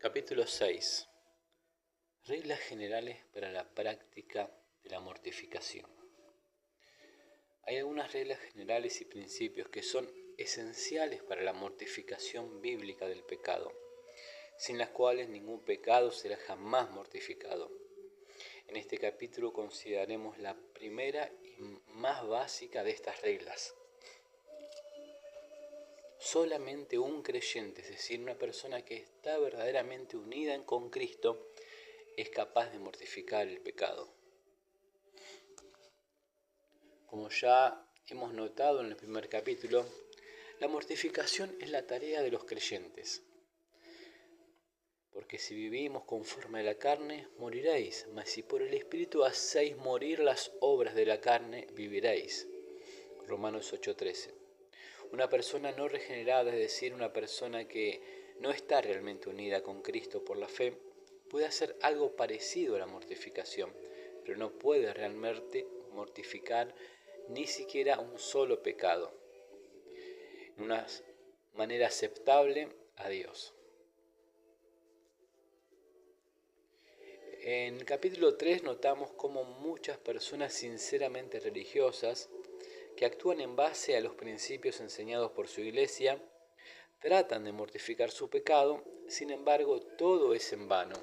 Capítulo 6. Reglas generales para la práctica de la mortificación. Hay algunas reglas generales y principios que son esenciales para la mortificación bíblica del pecado, sin las cuales ningún pecado será jamás mortificado. En este capítulo consideraremos la primera y más básica de estas reglas. Solamente un creyente, es decir, una persona que está verdaderamente unida con Cristo, es capaz de mortificar el pecado. Como ya hemos notado en el primer capítulo, la mortificación es la tarea de los creyentes. Porque si vivimos conforme a la carne, moriréis, mas si por el Espíritu hacéis morir las obras de la carne, viviréis. Romanos 8:13. Una persona no regenerada, es decir, una persona que no está realmente unida con Cristo por la fe, puede hacer algo parecido a la mortificación, pero no puede realmente mortificar ni siquiera un solo pecado, de una manera aceptable a Dios. En el capítulo 3 notamos cómo muchas personas sinceramente religiosas, que actúan en base a los principios enseñados por su iglesia, tratan de mortificar su pecado, sin embargo todo es en vano.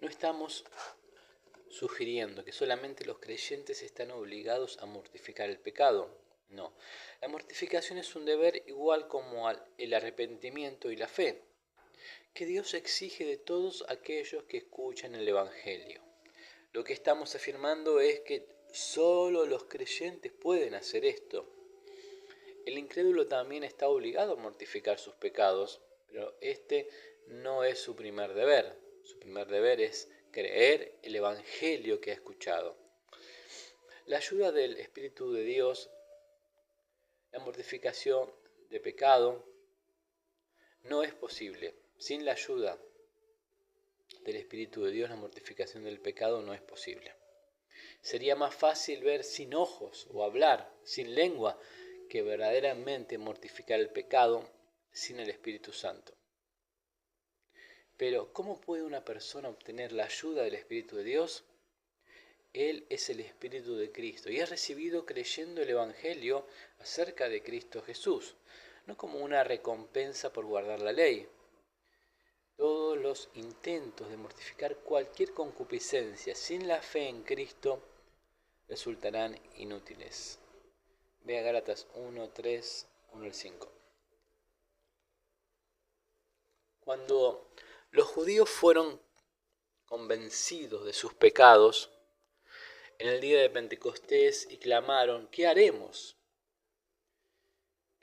No estamos sugiriendo que solamente los creyentes están obligados a mortificar el pecado. No, la mortificación es un deber igual como el arrepentimiento y la fe, que Dios exige de todos aquellos que escuchan el Evangelio. Lo que estamos afirmando es que solo los creyentes pueden hacer esto. El incrédulo también está obligado a mortificar sus pecados, pero este no es su primer deber. Su primer deber es creer el Evangelio que ha escuchado. La ayuda del Espíritu de Dios, la mortificación de pecado, no es posible. Sin la ayuda del Espíritu de Dios, la mortificación del pecado no es posible. Sería más fácil ver sin ojos o hablar sin lengua que verdaderamente mortificar el pecado sin el Espíritu Santo. Pero, ¿cómo puede una persona obtener la ayuda del Espíritu de Dios? Él es el Espíritu de Cristo y es recibido creyendo el Evangelio acerca de Cristo Jesús, no como una recompensa por guardar la ley. Todos los intentos de mortificar cualquier concupiscencia sin la fe en Cristo resultarán inútiles. Ve a Gálatas 1:3, 1-5. Cuando los judíos fueron convencidos de sus pecados en el día de Pentecostés y clamaron, ¿qué haremos?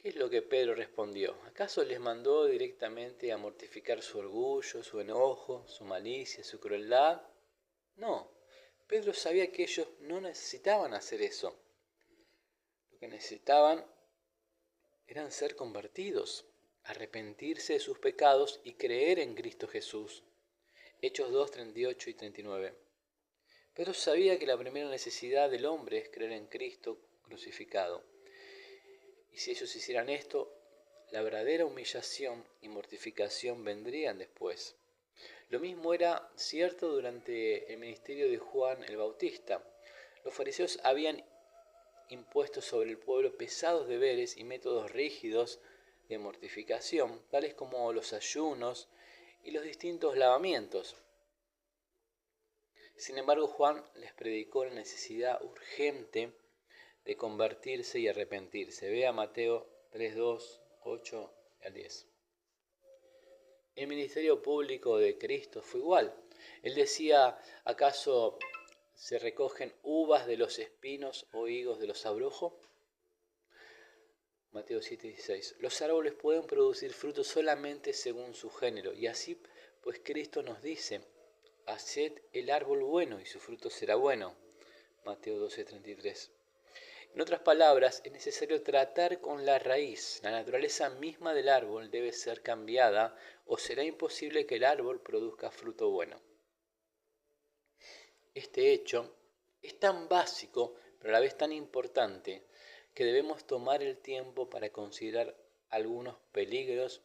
¿Qué es lo que Pedro respondió? ¿Acaso les mandó directamente a mortificar su orgullo, su enojo, su malicia, su crueldad? No, Pedro sabía que ellos no necesitaban hacer eso. Lo que necesitaban eran ser convertidos, arrepentirse de sus pecados y creer en Cristo Jesús. Hechos 2, 38 y 39. Pedro sabía que la primera necesidad del hombre es creer en Cristo crucificado. Y si ellos hicieran esto, la verdadera humillación y mortificación vendrían después. Lo mismo era cierto durante el ministerio de Juan el Bautista. Los fariseos habían impuesto sobre el pueblo pesados deberes y métodos rígidos de mortificación, tales como los ayunos y los distintos lavamientos. Sin embargo, Juan les predicó la necesidad urgente de convertirse y arrepentirse. Vea Mateo 3:2, 8 al 10. El ministerio público de Cristo fue igual. Él decía, ¿acaso se recogen uvas de los espinos o higos de los abrojos? Mateo 7:16. Los árboles pueden producir frutos solamente según su género, y así pues Cristo nos dice, haced el árbol bueno y su fruto será bueno. Mateo 12:33. En otras palabras, es necesario tratar con la raíz. La naturaleza misma del árbol debe ser cambiada o será imposible que el árbol produzca fruto bueno. Este hecho es tan básico, pero a la vez tan importante que debemos tomar el tiempo para considerar algunos peligros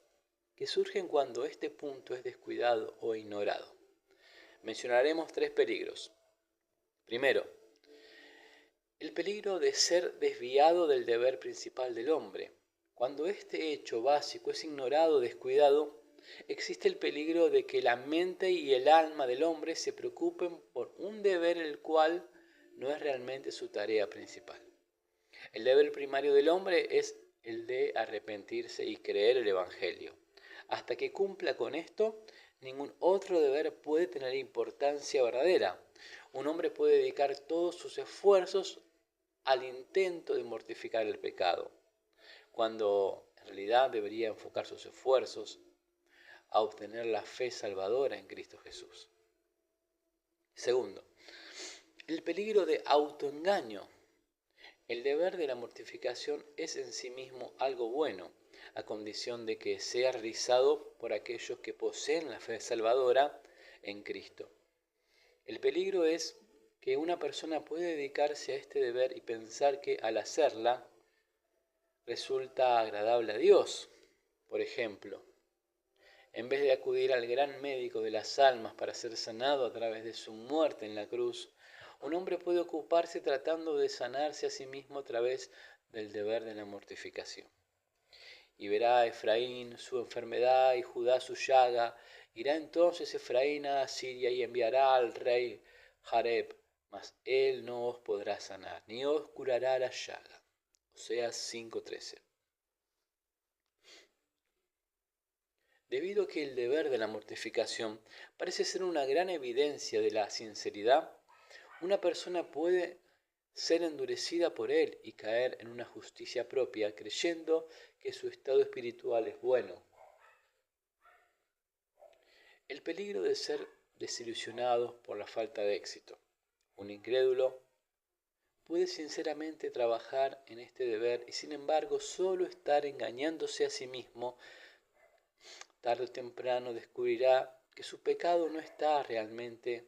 que surgen cuando este punto es descuidado o ignorado. Mencionaremos 3 peligros. Primero, el peligro de ser desviado del deber principal del hombre. Cuando este hecho básico es ignorado o descuidado, existe el peligro de que la mente y el alma del hombre se preocupen por un deber el cual no es realmente su tarea principal. El deber primario del hombre es el de arrepentirse y creer el Evangelio. Hasta que cumpla con esto, ningún otro deber puede tener importancia verdadera. Un hombre puede dedicar todos sus esfuerzos al intento de mortificar el pecado, cuando en realidad debería enfocar sus esfuerzos a obtener la fe salvadora en Cristo Jesús. Segundo, el peligro de autoengaño. El deber de la mortificación es en sí mismo algo bueno, a condición de que sea realizado por aquellos que poseen la fe salvadora en Cristo. El peligro es que una persona puede dedicarse a este deber y pensar que al hacerla resulta agradable a Dios. Por ejemplo, en vez de acudir al gran médico de las almas para ser sanado a través de su muerte en la cruz, un hombre puede ocuparse tratando de sanarse a sí mismo a través del deber de la mortificación. Y verá Efraín su enfermedad y Judá su llaga. Irá entonces Efraín a Siria y enviará al rey Jareb, mas él no os podrá sanar, ni os curará la llaga. Oseas 5:13. Debido a que el deber de la mortificación parece ser una gran evidencia de la sinceridad, una persona puede ser endurecida por él y caer en una justicia propia, creyendo que su estado espiritual es bueno. El peligro de ser desilusionado por la falta de éxito. Un incrédulo puede sinceramente trabajar en este deber y sin embargo solo estar engañándose a sí mismo. Tarde o temprano descubrirá que su pecado no está realmente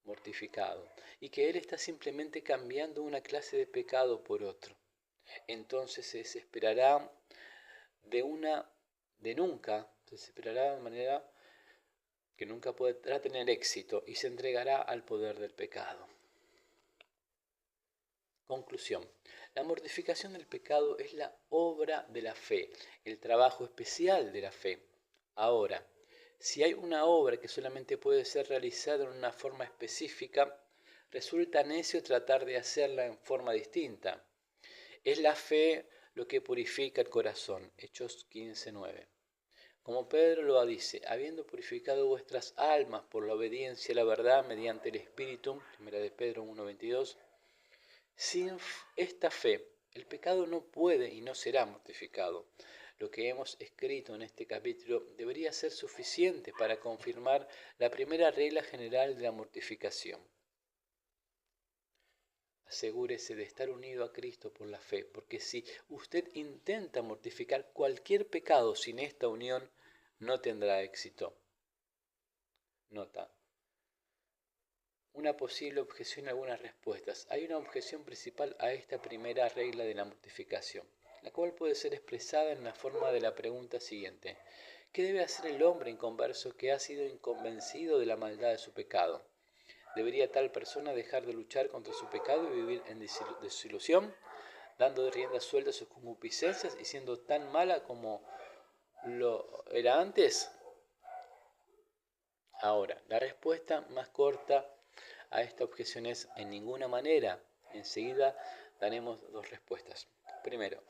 mortificado y que él está simplemente cambiando una clase de pecado por otro. Entonces se desesperará de manera que nunca podrá tener éxito y se entregará al poder del pecado. Conclusión. La mortificación del pecado es la obra de la fe, el trabajo especial de la fe. Ahora, si hay una obra que solamente puede ser realizada en una forma específica, resulta necio tratar de hacerla en forma distinta. Es la fe lo que purifica el corazón. Hechos 15:9. Como Pedro lo dice, habiendo purificado vuestras almas por la obediencia a la verdad mediante el Espíritu, 1 de Pedro 1:22, sin esta fe, el pecado no puede y no será mortificado. Lo que hemos escrito en este capítulo debería ser suficiente para confirmar la primera regla general de la mortificación. Asegúrese de estar unido a Cristo por la fe, porque si usted intenta mortificar cualquier pecado sin esta unión, no tendrá éxito. Nota. Una posible objeción y algunas respuestas. Hay una objeción principal a esta primera regla de la mortificación, la cual puede ser expresada en la forma de la pregunta siguiente. ¿Qué debe hacer el hombre inconverso que ha sido inconvencido de la maldad de su pecado? ¿Debería tal persona dejar de luchar contra su pecado y vivir en desilusión, dando rienda suelta a sus concupiscencias y siendo tan mala como lo era antes? Ahora, la respuesta más corta a esta objeción es en ninguna manera. Enseguida daremos 2 respuestas. Primero,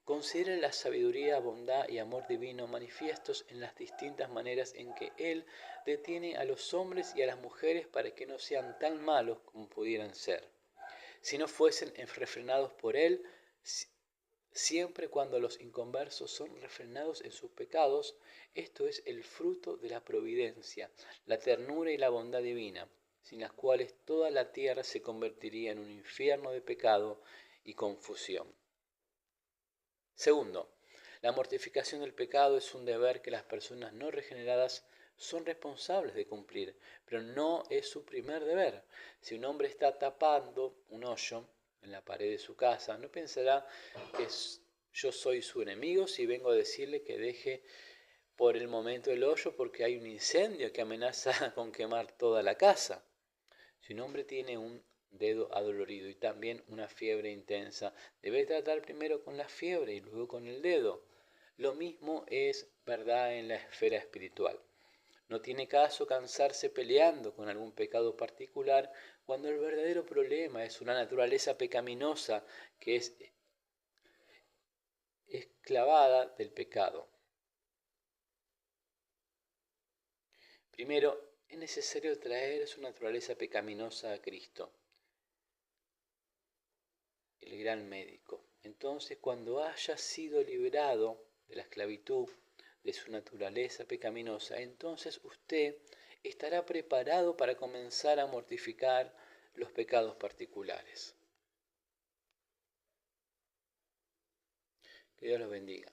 considera la sabiduría, bondad y amor divino manifiestos en las distintas maneras en que Él detiene a los hombres y a las mujeres para que no sean tan malos como pudieran ser. Si no fuesen refrenados por Él, siempre cuando los inconversos son refrenados en sus pecados, esto es el fruto de la providencia, la ternura y la bondad divina, sin las cuales toda la tierra se convertiría en un infierno de pecado y confusión. Segundo, la mortificación del pecado es un deber que las personas no regeneradas son responsables de cumplir, pero no es su primer deber. Si un hombre está tapando un hoyo, en la pared de su casa, no pensará que yo soy su enemigo si vengo a decirle que deje por el momento el hoyo porque hay un incendio que amenaza con quemar toda la casa. Si un hombre tiene un dedo adolorido y también una fiebre intensa, debe tratar primero con la fiebre y luego con el dedo. Lo mismo es verdad en la esfera espiritual. No tiene caso cansarse peleando con algún pecado particular cuando el verdadero problema es una naturaleza pecaminosa que es esclavada del pecado. Primero, es necesario traer su naturaleza pecaminosa a Cristo, el gran médico. Entonces, cuando haya sido liberado de la esclavitud de su naturaleza pecaminosa, entonces usted estará preparado para comenzar a mortificar los pecados particulares. Que Dios los bendiga.